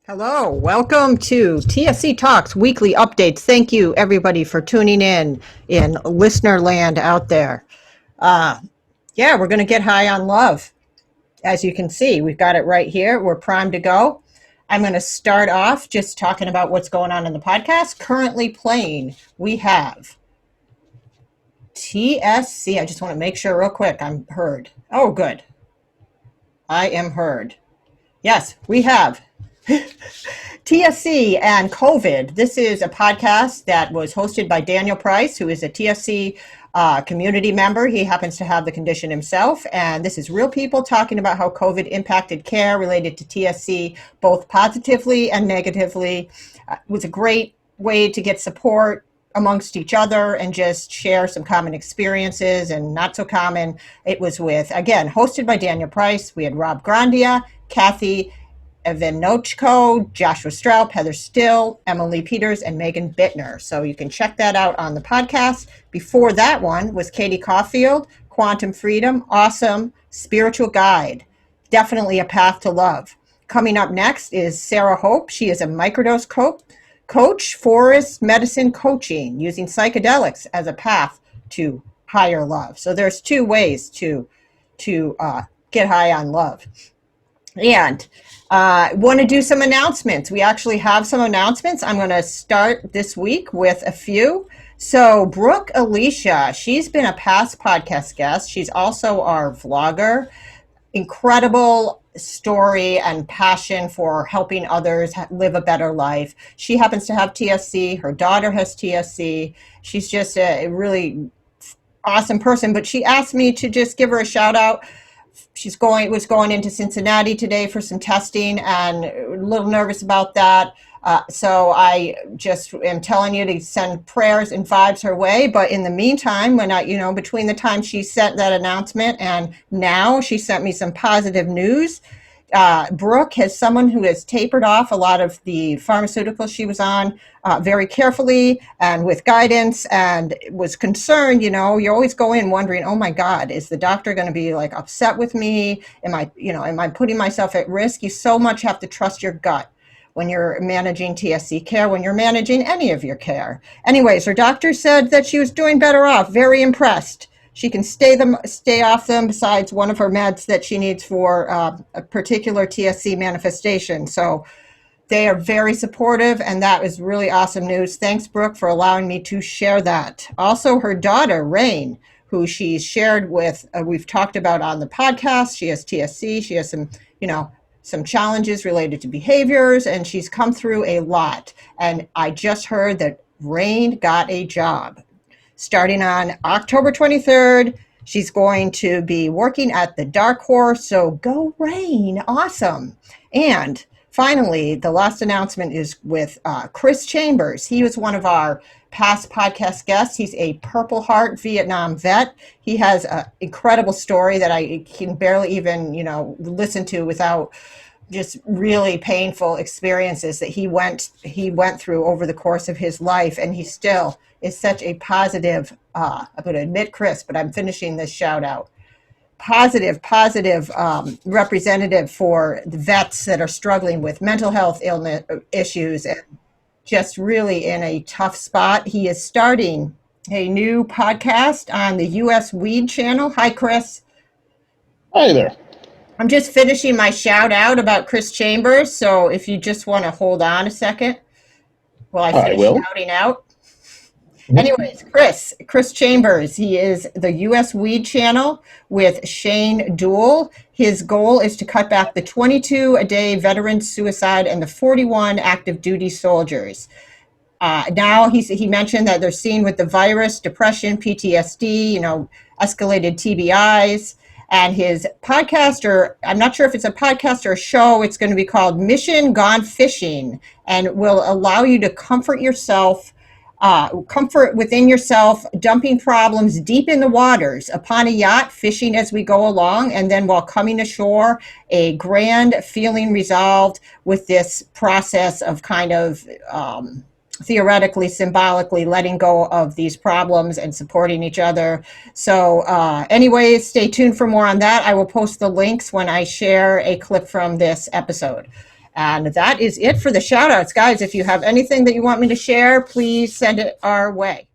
Hello, welcome to TSC Talks weekly updates. Thank you, everybody, for tuning in listener land out there. Uh, yeah, we're going to get high on love. As you can see, we've got it right here. We're primed to go. I'm going to start off just talking about what's going on in the podcast. Currently playing, we have TSC. I just want to make sure real quick I'm heard. Oh, good. I am heard. Yes, we have TSC and COVID. This is a podcast that was hosted by Daniel Price, who is a TSC community member. He happens to have the condition himself. And this is real people talking about how COVID impacted care related to TSC, both positively and negatively. It was a great way to get support amongst each other and just share some common experiences and not so common. It was with, again, hosted by Daniel Price. We had Rob Grandia, Kathy Evanochko, Joshua Straup, Heather Still, Emily Peters, and Megan Bittner. So you can check that out on the podcast. Before that one was Katie Caulfield, Quantum Freedom, awesome spiritual guide, definitely a path to love. Coming up next is Sarah Hope. She is a microdose coach, forest medicine coaching, using psychedelics as a path to higher love. So there's two ways to get high on love. And want to do some announcements. We actually have some announcements. I'm going to start this week with a few. So Brooke Alicia, she's been a past podcast guest. She's also our vlogger. Incredible story and passion for helping others live a better life. She happens to have TSC. Her daughter has TSC. She's just a really awesome person. But she asked me to just give her a shout out. Was going into Cincinnati today for some testing and a little nervous about that. So I just am telling you to send prayers and vibes her way. But in the meantime, between the time she sent that announcement and now, she sent me some positive news. Brooke has someone who has tapered off a lot of the pharmaceuticals she was on very carefully and with guidance, and was concerned. You always go in wondering, oh my God, is the doctor going to be like upset with me? Am I putting myself at risk? You so much have to trust your gut when you're managing TSC care, when you're managing any of your care. Anyways, her doctor said that she was doing better off. Very impressed. She can stay off them besides one of her meds that she needs for a particular TSC manifestation. So they are very supportive, and that is really awesome news. Thanks, Brooke, for allowing me to share that. Also, her daughter, Rain, who she's shared with, we've talked about on the podcast. She has TSC. She has some challenges related to behaviors, and she's come through a lot. And I just heard that Rain got a job. Starting on October 23rd, she's going to be working at the Dark Horse. So go Rain, awesome. And finally, the last announcement is with Chris Chambers. He was one of our past podcast guests. He's a Purple Heart Vietnam vet. He has an incredible story that I can barely even, listen to without just really painful experiences that he went through over the course of his life. And he still is such a positive, I'm going to admit Chris, but I'm finishing this shout out. Positive representative for the vets that are struggling with mental health illness issues and just really in a tough spot. He is starting a new podcast on the US Weed channel. Hi, Chris. Hi there. I'm just finishing my shout out about Chris Chambers. So if you just want to hold on a second while I finish shouting out. Anyways, Chris Chambers, he is the US Weed channel with Shane Dool. His goal is to cut back the 22 a day veteran suicide and the 41 active duty soldiers. Now he mentioned that they're seeing with the virus, depression, PTSD, escalated TBIs. And his podcast, or I'm not sure if it's a podcast or a show, it's going to be called Mission Gone Fishing, and will allow you to comfort within yourself, dumping problems deep in the waters upon a yacht, fishing as we go along, and then while coming ashore, a grand feeling resolved with this process of kind of theoretically, symbolically letting go of these problems and supporting each other. So anyways, stay tuned for more on that. I will post the links when I share a clip from this episode. And that is it for the shout outs. Guys, if you have anything that you want me to share, please send it our way.